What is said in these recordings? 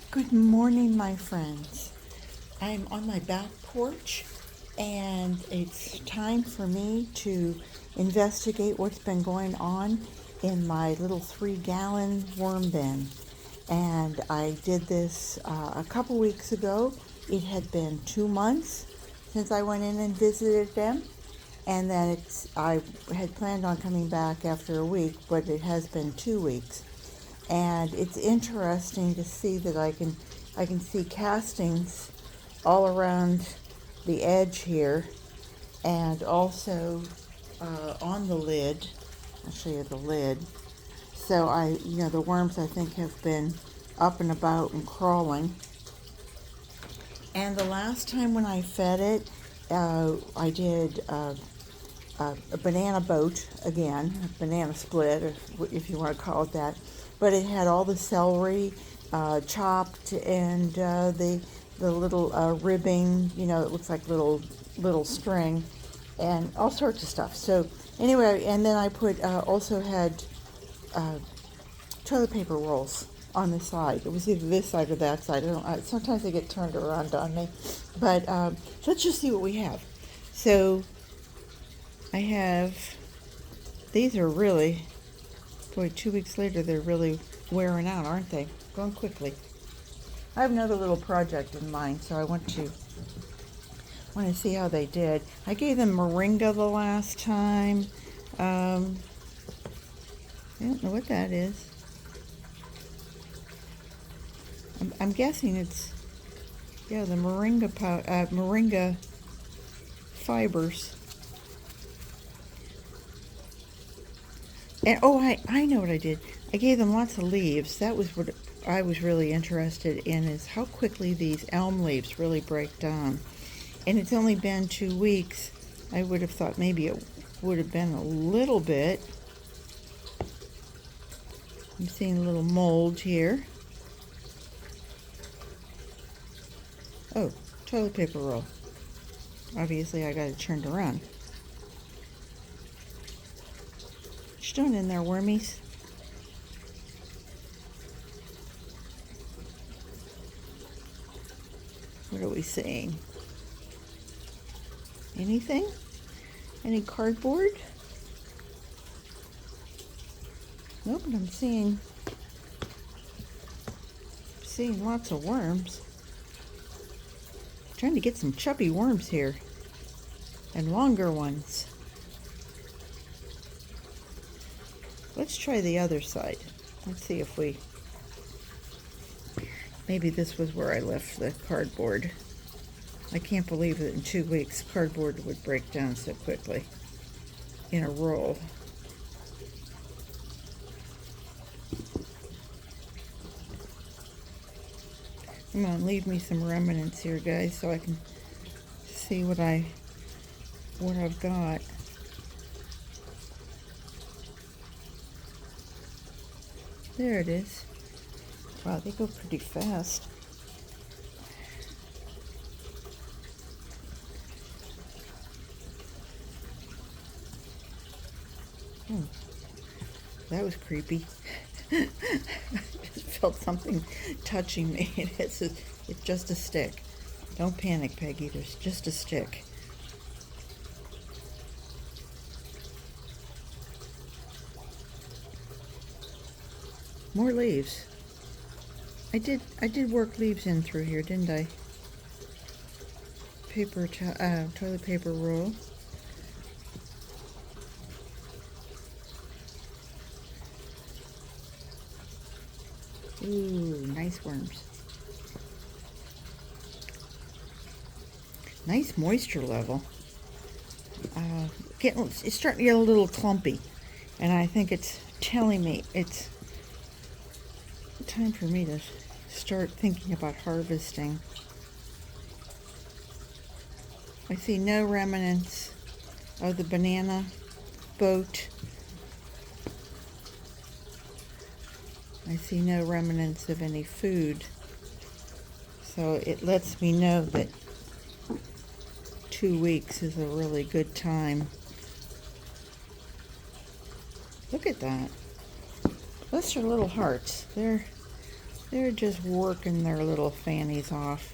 Good morning, my friends. I'm on my back porch and it's time for me to investigate what's been going on in my little 3-gallon worm bin. And I did this a couple weeks ago. It had been 2 months since I went in and visited them. And then I had planned on coming back after a week, but it has been 2 weeks. And it's interesting to see that I can see castings all around the edge here, and also on the lid. I'll show you the lid. So the worms I think have been up and about and crawling. And the last time when I fed it, I did a banana boat again, a banana split, if you want to call it that. But it had all the celery chopped and the little ribbing, it looks like little string, and all sorts of stuff. So anyway, and then I also had toilet paper rolls on the side. It was either this side or that side. Sometimes they get turned around on me, but let's just see what we have. So I have, these are really, boy, 2 weeks later, they're really wearing out, aren't they? Going quickly. I have another little project in mind, so I want to see how they did. I gave them moringa the last time. I don't know what that is. I'm guessing it's, yeah, the moringa fibers. And I know what I did. I gave them lots of leaves. That was what I was really interested in, is how quickly these elm leaves really break down. And it's only been 2 weeks. I would have thought maybe it would have been a little bit. I'm seeing a little mold here. Oh, toilet paper roll. Obviously I got it turned around. What you doing in there, wormies? What are we seeing? Anything? Any cardboard? Nope, but I'm seeing lots of worms. I'm trying to get some chubby worms here, and longer ones. Let's try the other side. Let's see if maybe this was where I left the cardboard. I can't believe that in 2 weeks cardboard would break down so quickly in a roll. Come on, leave me some remnants here, guys, so I can see what I've got. There it is. Wow, they go pretty fast. That was creepy. I just felt something touching me. It's just a stick. Don't panic, Peggy. There's just a stick. More leaves. I did work leaves in through here, didn't I? Toilet paper roll. Ooh, nice worms. Nice moisture level. It's starting to get a little clumpy, and I think it's telling me it's time for me to start thinking about harvesting. I see no remnants of the banana boat. I see no remnants of any food. So it lets me know that 2 weeks is a really good time. Look at that. Those are little hearts. They're just working their little fannies off.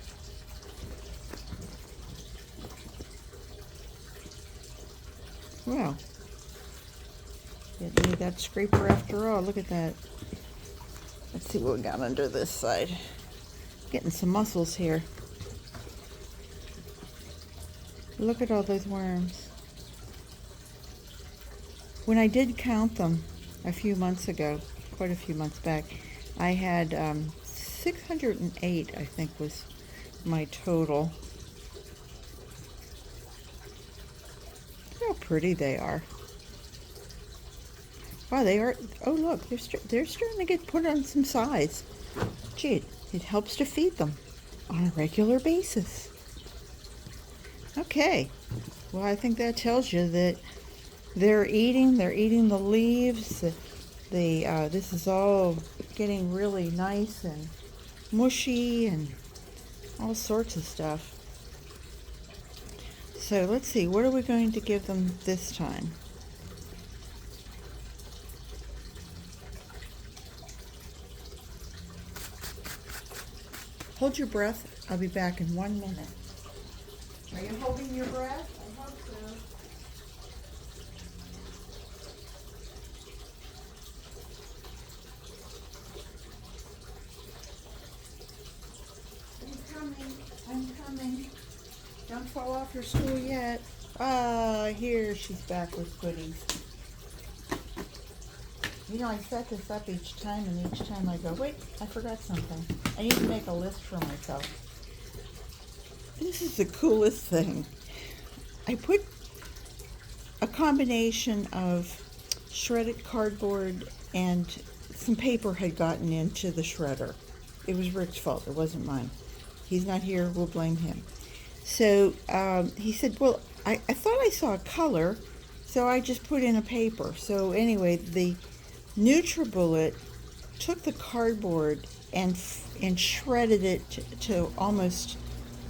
Well, didn't need that scraper after all. Look at that. Let's see what we got under this side. Getting some mussels here. Look at all those worms. When I did count them a few months ago, quite a few months back, I had 608, I think, was my total. Look how pretty they are. Wow, they are. Oh, look, they're starting to get put on some size. Gee, it helps to feed them on a regular basis. Okay, well, I think that tells you that they're eating the leaves. This is all getting really nice and mushy and all sorts of stuff. So let's see, what are we going to give them this time? Hold your breath. I'll be back in 1 minute. Are you holding your breath? I hope so. I'm coming. Don't fall off your stool yet. Ah, here she's back with goodies. You know, I set this up each time, and each time I go, wait, I forgot something. I need to make a list for myself. This is the coolest thing. I put a combination of shredded cardboard and some paper had gotten into the shredder. It was Rick's fault, it wasn't mine. He's not here, we'll blame him. So he said, well, I thought I saw a color, so I just put in a paper. So anyway, the NutriBullet took the cardboard and shredded it to almost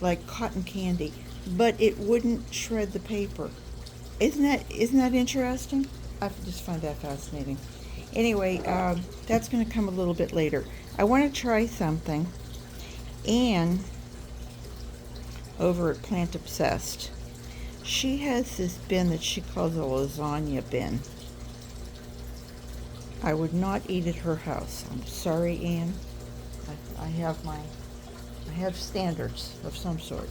like cotton candy, but it wouldn't shred the paper. Isn't that interesting? I just find that fascinating. Anyway, that's going to come a little bit later. I want to try something. Anne, over at Plant Obsessed, she has this bin that she calls a lasagna bin. I would not eat at her house. I'm sorry, Anne. I have standards of some sort.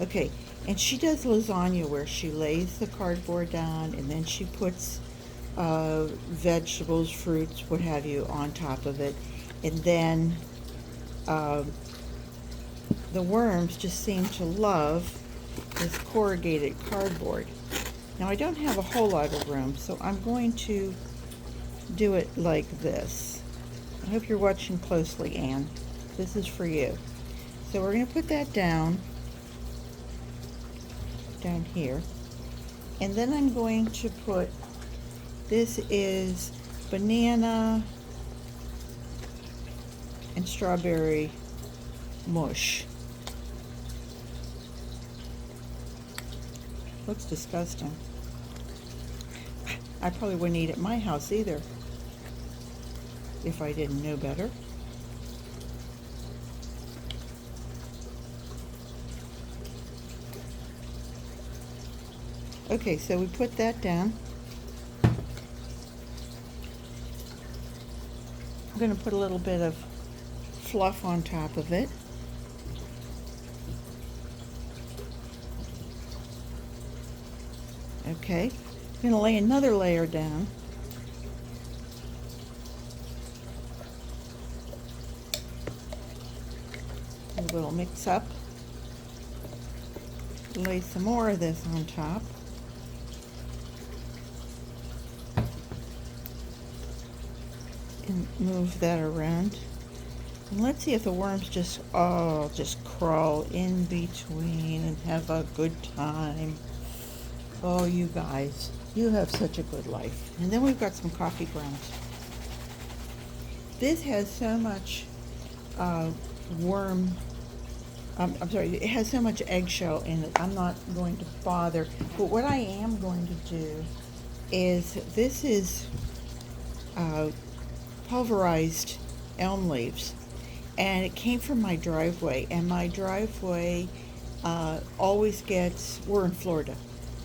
Okay, and she does lasagna where she lays the cardboard down and then she puts vegetables, fruits, what have you, on top of it. And then the worms just seem to love this corrugated cardboard. Now, I don't have a whole lot of room, so I'm going to do it like this. I hope you're watching closely, Anne. This is for you. So we're going to put that down here. And then I'm going to put, this is banana and strawberry mush. Looks disgusting. I probably wouldn't eat at my house either if I didn't know better. Okay, so we put that down. I'm going to put a little bit of fluff on top of it. Okay, I'm going to lay another layer down. A little mix up. Lay some more of this on top. And move that around. And let's see if the worms just crawl in between and have a good time. Oh, you guys, you have such a good life. And then we've got some coffee grounds. This has so much it has so much eggshell in it. I'm not going to bother. But what I am going to do is, this is pulverized elm leaves. and it came from my driveway, and my driveway always gets, we're in Florida,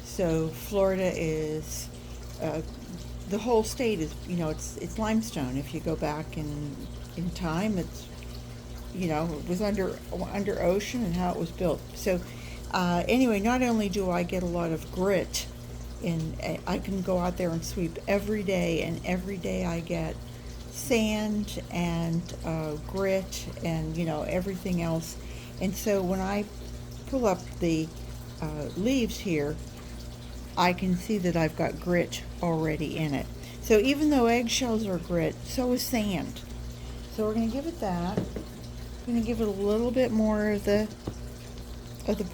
so Florida is, the whole state is, it's limestone. If you go back in time, it's, it was under ocean and how it was built. So anyway, not only do I get a lot of grit, and I can go out there and sweep every day, and every day I get sand and grit and everything else. And so when I pull up the leaves here, I can see that I've got grit already in it. So even though eggshells are grit, so is sand. So we're going to give it that. I'm going to give it a little bit more of the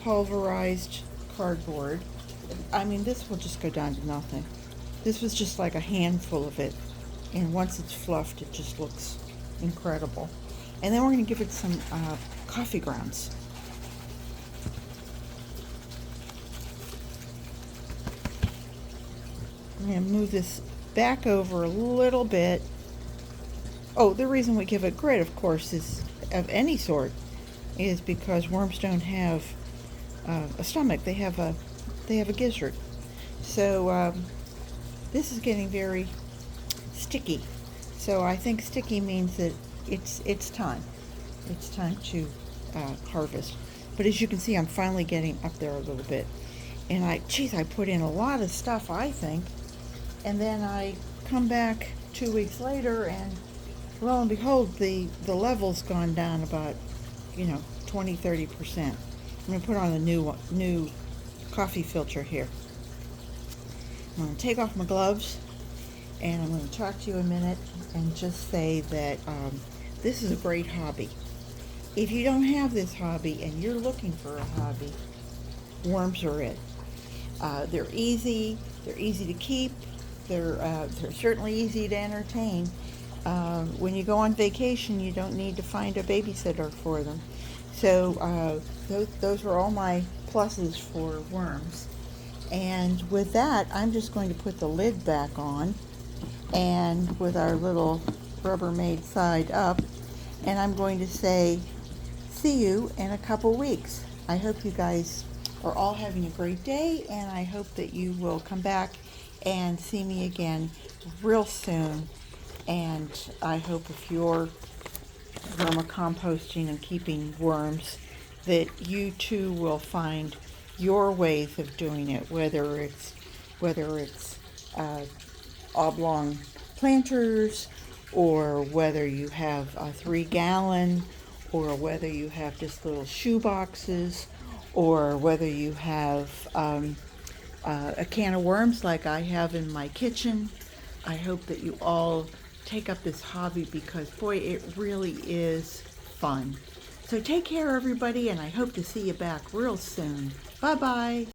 pulverized cardboard. I mean, this will just go down to nothing. This was just like a handful of it, and once it's fluffed, it just looks incredible. And then we're going to give it some coffee grounds. I'm going to move this back over a little bit. Oh, the reason we give it grit, of course, is of any sort, is because worms don't have a stomach. They have a gizzard. So this is getting very sticky. So I think sticky means that it's time. It's time to harvest. But as you can see, I'm finally getting up there a little bit. And I put in a lot of stuff, I think. And then I come back 2 weeks later, and lo and behold, the level's gone down about 20-30%. I'm going to put on a new coffee filter here. I'm going to take off my gloves, and I'm going to talk to you a minute and just say that this is a great hobby. If you don't have this hobby and you're looking for a hobby, worms are it. They're easy to keep, they're certainly easy to entertain. When you go on vacation, you don't need to find a babysitter for them. So those are all my pluses for worms. And with that, I'm just going to put the lid back on, and with our little Rubbermaid side up, and I'm going to say see you in a couple weeks. I hope you guys are all having a great day, and I hope that you will come back and see me again real soon. And I hope if you're vermicomposting and keeping worms, that you too will find your ways of doing it, whether it's oblong planters, or whether you have a 3-gallon, or whether you have just little shoe boxes, or whether you have a can of worms like I have in my kitchen. I hope that you all take up this hobby, because boy, it really is fun. So take care, everybody, and I hope to see you back real soon. Bye-bye.